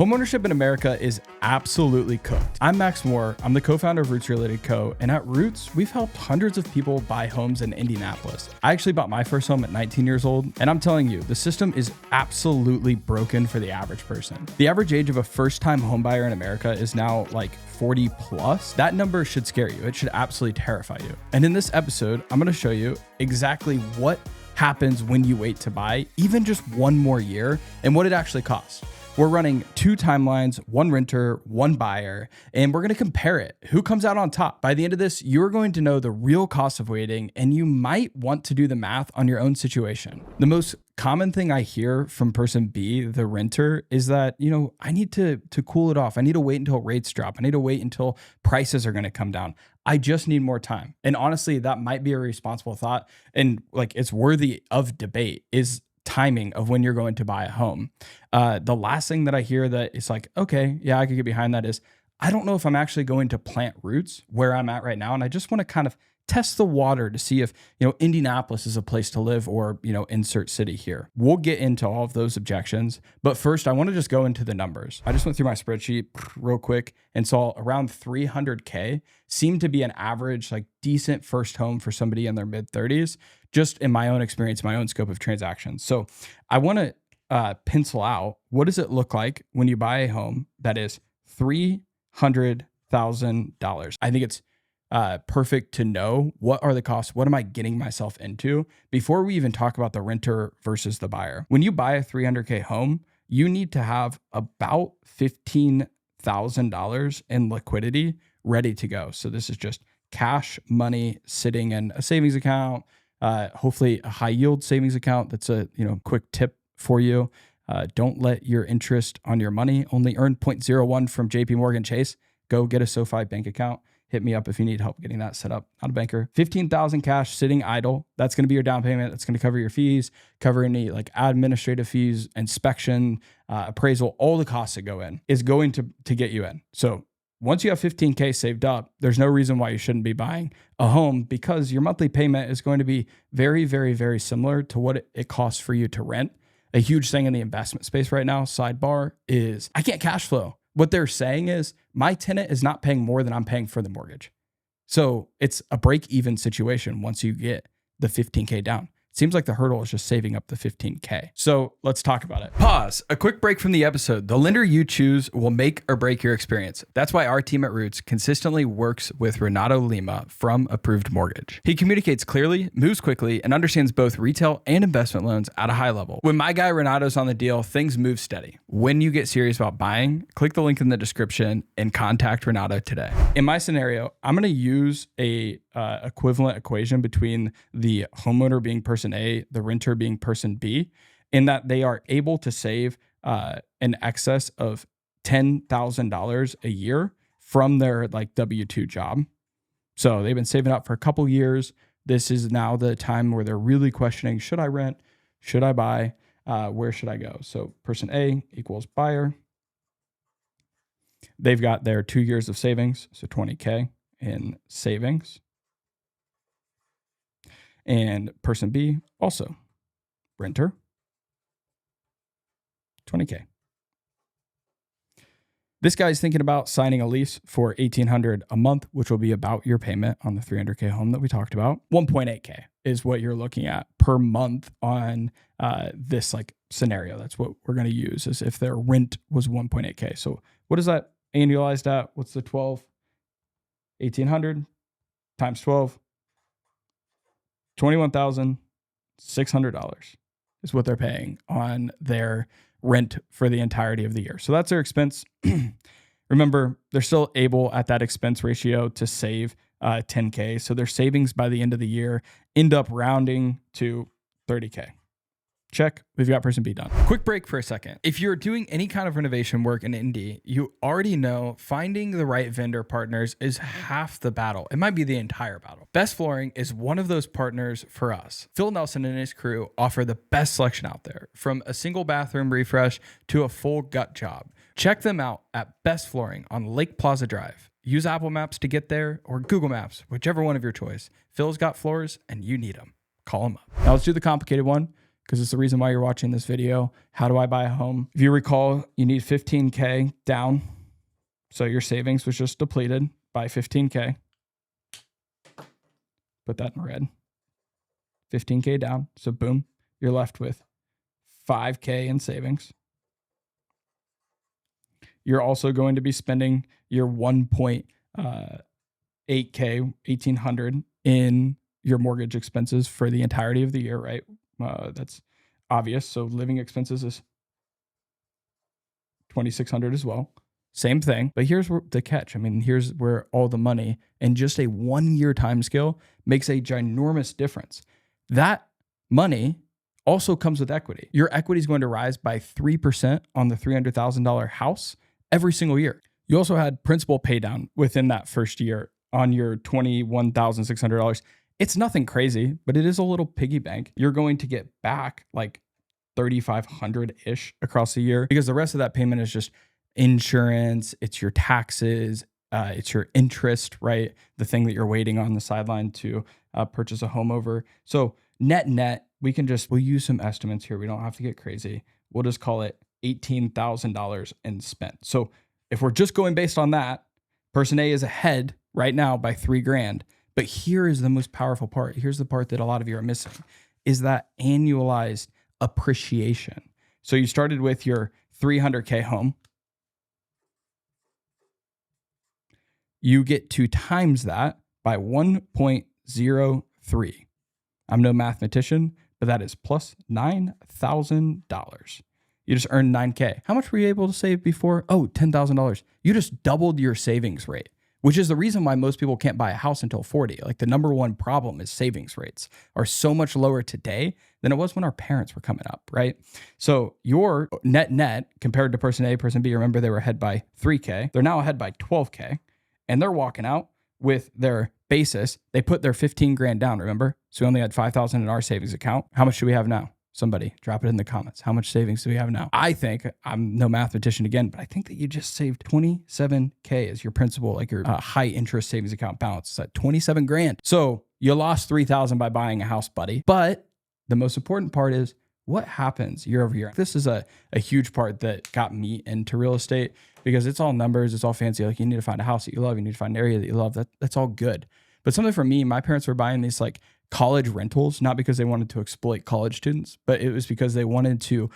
Homeownership in America is absolutely cooked. I'm Max Moore. I'm the co-founder of Roots Related Co. And at Roots, we've helped hundreds of people buy homes in Indianapolis. I actually bought my first home at 19 years old. And I'm telling you, the system is absolutely broken for the average person. The average age of a first-time homebuyer in America is now like 40 plus. That number should scare you. It should absolutely terrify you. And in this episode, I'm going to show you exactly what happens when you wait to buy, even just one more year, and what it actually costs. We're running 2 timelines, 1 renter, 1 buyer, and we're going to compare it. Who comes out on top? By the end of this, you're going to know the real cost of waiting, and you might want to do the math on your own situation. The most common thing I hear from person B, the renter, is that, I need to cool it off. I need to wait until rates drop. I need to wait until prices are going to come down. I just need more time. And honestly, that might be a responsible thought. And it's worthy of debate is timing of when you're going to buy a home. The last thing that I hear that is like, okay, yeah, I could get behind that is, I don't know if I'm actually going to plant roots where I'm at right now. And I just want to kind of test the water to see if, Indianapolis is a place to live or, insert city here. We'll get into all of those objections. But first, I want to just go into the numbers. I just went through my spreadsheet real quick and saw around 300K seemed to be an average, decent first home for somebody in their mid 30s, just in my own experience, my own scope of transactions. So I want to pencil out, what does it look like when you buy a home that is $300,000? I think it's perfect to know what are the costs, what am I getting myself into before we even talk about the renter versus the buyer. When you buy a $300K home, you need to have about $15,000 in liquidity ready to go. So this is just cash money sitting in a savings account, hopefully a high yield savings account. That's a quick tip for you. Don't let your interest on your money only earn 0.01 from JP Morgan Chase. Go get a SoFi bank account. Hit me up if you need help getting that set up. Not a banker. 15,000 cash sitting idle. That's going to be your down payment. That's going to cover your fees, cover any administrative fees, inspection, appraisal, all the costs that go in is going to get you in. So once you have 15K saved up, there's no reason why you shouldn't be buying a home because your monthly payment is going to be very, very, very similar to what it costs for you to rent. A huge thing in the investment space right now, sidebar, is I can't cash flow. What they're saying is my tenant is not paying more than I'm paying for the mortgage. So it's a break-even situation once you get the 15K down. It seems like the hurdle is just saving up the 15K. So let's talk about it. Pause. A quick break from the episode. The lender you choose will make or break your experience. That's why our team at Roots consistently works with Renato Lima from Approved Mortgage. He communicates clearly, moves quickly, and understands both retail and investment loans at a high level. When my guy Renato's on the deal, things move steady. When you get serious about buying, click the link in the description and contact Renato today. In my scenario, I'm going to use a equivalent equation between the homeowner being person A, the renter being person B, in that they are able to save in excess of $10,000 a year from their W-2 job. So they've been saving up for a couple years. This is now the time where they're really questioning, should I rent? Should I buy? Where should I go? So person A equals buyer. They've got their 2 years of savings, so 20K in savings. And person B, also renter, 20K. This guy's thinking about signing a lease for $1,800 a month, which will be about your payment on the 300K home that we talked about. 1.8K is what you're looking at per month on this scenario. That's what we're going to use as if their rent was 1.8K. So what is that annualized at? What's the 12? 1,800 times 12. $21,600 is what they're paying on their rent for the entirety of the year. So that's their expense. Remember, they're still able at that expense ratio to save 10K. So their savings by the end of the year end up rounding to 30K. Check. We've got person B done. Quick break for a second. If you're doing any kind of renovation work in Indy, you already know finding the right vendor partners is half the battle. It might be the entire battle. Best Flooring is one of those partners for us. Phil Nelson and his crew offer the best selection out there, from a single bathroom refresh to a full gut job. Check them out at Best Flooring on Lake Plaza Drive. Use Apple Maps to get there or Google Maps, whichever one of your choice. Phil's got floors and you need them. Call him up. Now let's do the complicated one. because it's the reason why you're watching this video. How do I buy a home? If you recall, you need 15K down. So your savings was just depleted by 15K. Put that in red. 15K down. So boom, you're left with 5K in savings. You're also going to be spending your 1.8K, 1,800 in your mortgage expenses for the entirety of the year, right? That's obvious. So living expenses is 2,600 as well. Same thing. But here's where the catch. I mean, here's where all the money in just a 1 year time scale makes a ginormous difference. That money also comes with equity. Your equity is going to rise by 3% on the $300,000 house every single year. You also had principal pay down within that first year on your $21,600. It's nothing crazy, but it is a little piggy bank. You're going to get back like 3,500-ish across the year, because the rest of that payment is just insurance, it's your taxes, it's your interest, right? The thing that you're waiting on the sideline to purchase a home over. So net, we'll use some estimates here. We don't have to get crazy. We'll just call it $18,000 in spent. So if we're just going based on that, person A is ahead right now by $3,000. But here is the most powerful part. Here's the part that a lot of you are missing, is that annualized appreciation. So you started with your 300K home. You get to times that by 1.03. I'm no mathematician, but that is plus $9,000. You just earned 9K. How much were you able to save before? Oh, $10,000. You just doubled your savings rate, which is the reason why most people can't buy a house until 40. Like, the number one problem is savings rates are so much lower today than it was when our parents were coming up, right? So your net compared to person A, person B, remember they were ahead by 3K. They're now ahead by 12K, and they're walking out with their basis. They put their 15 grand down, remember? So we only had 5,000 in our savings account. How much do we have now? Somebody drop it in the comments. How much savings do we have now? I think, I'm no mathematician again, but I think that you just saved 27K as your principal, like your high interest savings account balance. It's at 27 grand. So you lost 3,000 by buying a house, buddy. But the most important part is what happens year over year. This is a huge part that got me into real estate, because it's all numbers. It's all fancy. Like, you need to find a house that you love. You need to find an area that you love. That's all good. But something for me, my parents were buying these like college rentals, not because they wanted to exploit college students, but it was because they wanted to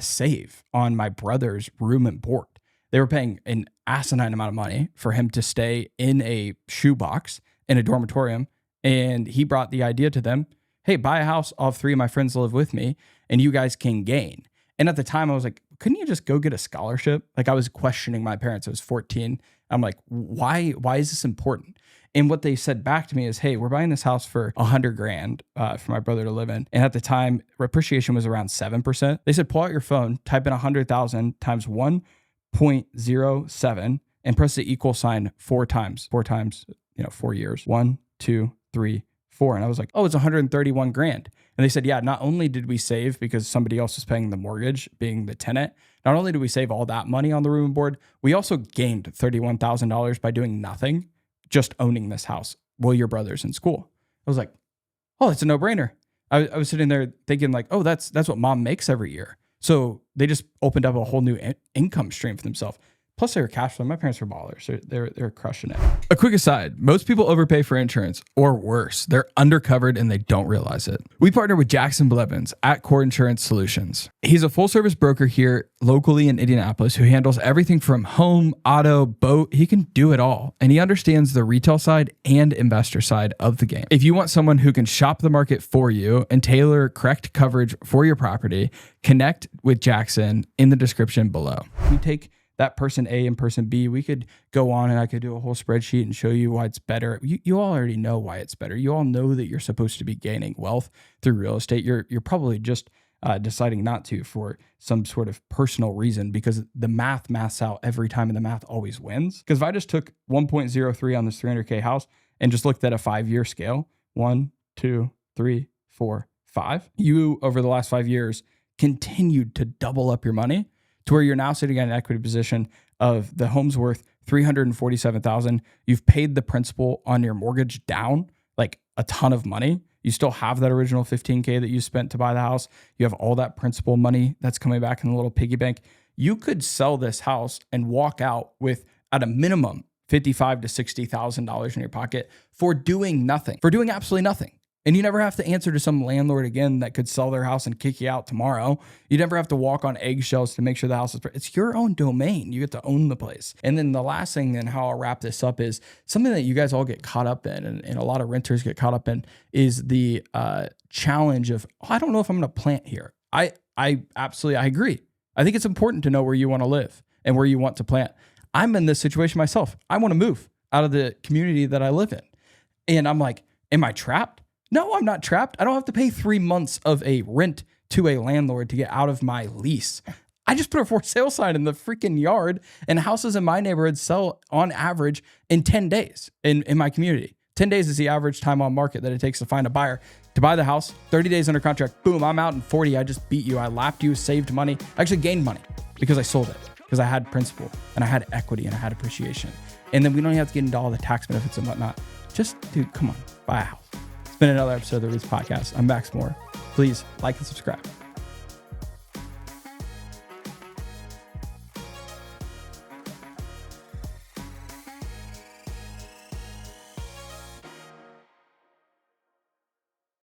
save on my brother's room and board. They were paying an asinine amount of money for him to stay in a shoebox in a dormitorium. And he brought the idea to them, hey, buy a house. All 3 of my friends live with me and you guys can gain. And at the time I was like, couldn't you just go get a scholarship? Like, I was questioning my parents. I was 14. I'm like, why is this important? And what they said back to me is, hey, we're buying this house for 100 grand for my brother to live in. And at the time, appreciation was around 7%. They said, pull out your phone, type in 100,000 times 1.07 and press the equal sign 4 times, 4 years. 1, 2, 3, 4. And I was like, oh, it's 131 grand. And they said, yeah, not only did we save because somebody else was paying the mortgage, being the tenant, not only did we save all that money on the room and board, we also gained $31,000 by doing nothing, just owning this house while your brother's in school. I was like, oh, it's a no-brainer. I was sitting there thinking like, oh, that's what mom makes every year. So they just opened up a whole new income stream for themselves. Plus, they were cash flow. My parents were ballers. They're crushing it. A quick aside, most people overpay for insurance, or worse, they're undercovered and they don't realize it. We partner with Jackson Blevins at Core Insurance Solutions. He's a full-service broker here locally in Indianapolis who handles everything from home, auto, boat. He can do it all. And he understands the retail side and investor side of the game. If you want someone who can shop the market for you and tailor correct coverage for your property, connect with Jackson in the description below. We take that person A and person B, we could go on and I could do a whole spreadsheet and show you why it's better. You all already know why it's better. You all know that you're supposed to be gaining wealth through real estate. You're probably just deciding not to for some sort of personal reason, because the maths out every time and the math always wins. Because if I just took 1.03 on this 300K house and just looked at a 5-year scale, 1, 2, 3, 4, 5, you over the last 5 years continued to double up your money to where you're now sitting in an equity position of the home's worth $347,000. You've paid the principal on your mortgage down like a ton of money, You still have that original $15K that you spent to buy the house. You have all that principal money that's coming back in the little piggy bank. You could sell this house and walk out with, at a minimum, $55,000 to $60,000 in your pocket for doing nothing, for doing absolutely nothing. And you never have to answer to some landlord again that could sell their house and kick you out tomorrow. You never have to walk on eggshells to make sure the house is, it's your own domain. You get to own the place. And then the last thing, and how I'll wrap this up, is something that you guys all get caught up in, and a lot of renters get caught up in, is the challenge of, I don't know if I'm going to plant here. I absolutely agree. I think it's important to know where you want to live and where you want to plant. I'm in this situation myself. I want to move out of the community that I live in. And I'm like, am I trapped? No, I'm not trapped. I don't have to pay 3 months of a rent to a landlord to get out of my lease. I just put a for sale sign in the freaking yard, and houses in my neighborhood sell on average in 10 days in my community. 10 days is the average time on market that it takes to find a buyer to buy the house. 30 days under contract. Boom, I'm out in 40. I just beat you. I lapped you, saved money. I actually gained money because I sold it, because I had principal and I had equity and I had appreciation. And then we don't even have to get into all the tax benefits and whatnot. Just, dude, come on, buy a house. It's been another episode of the Reeds Podcast. I'm Max Moore. Please like and subscribe.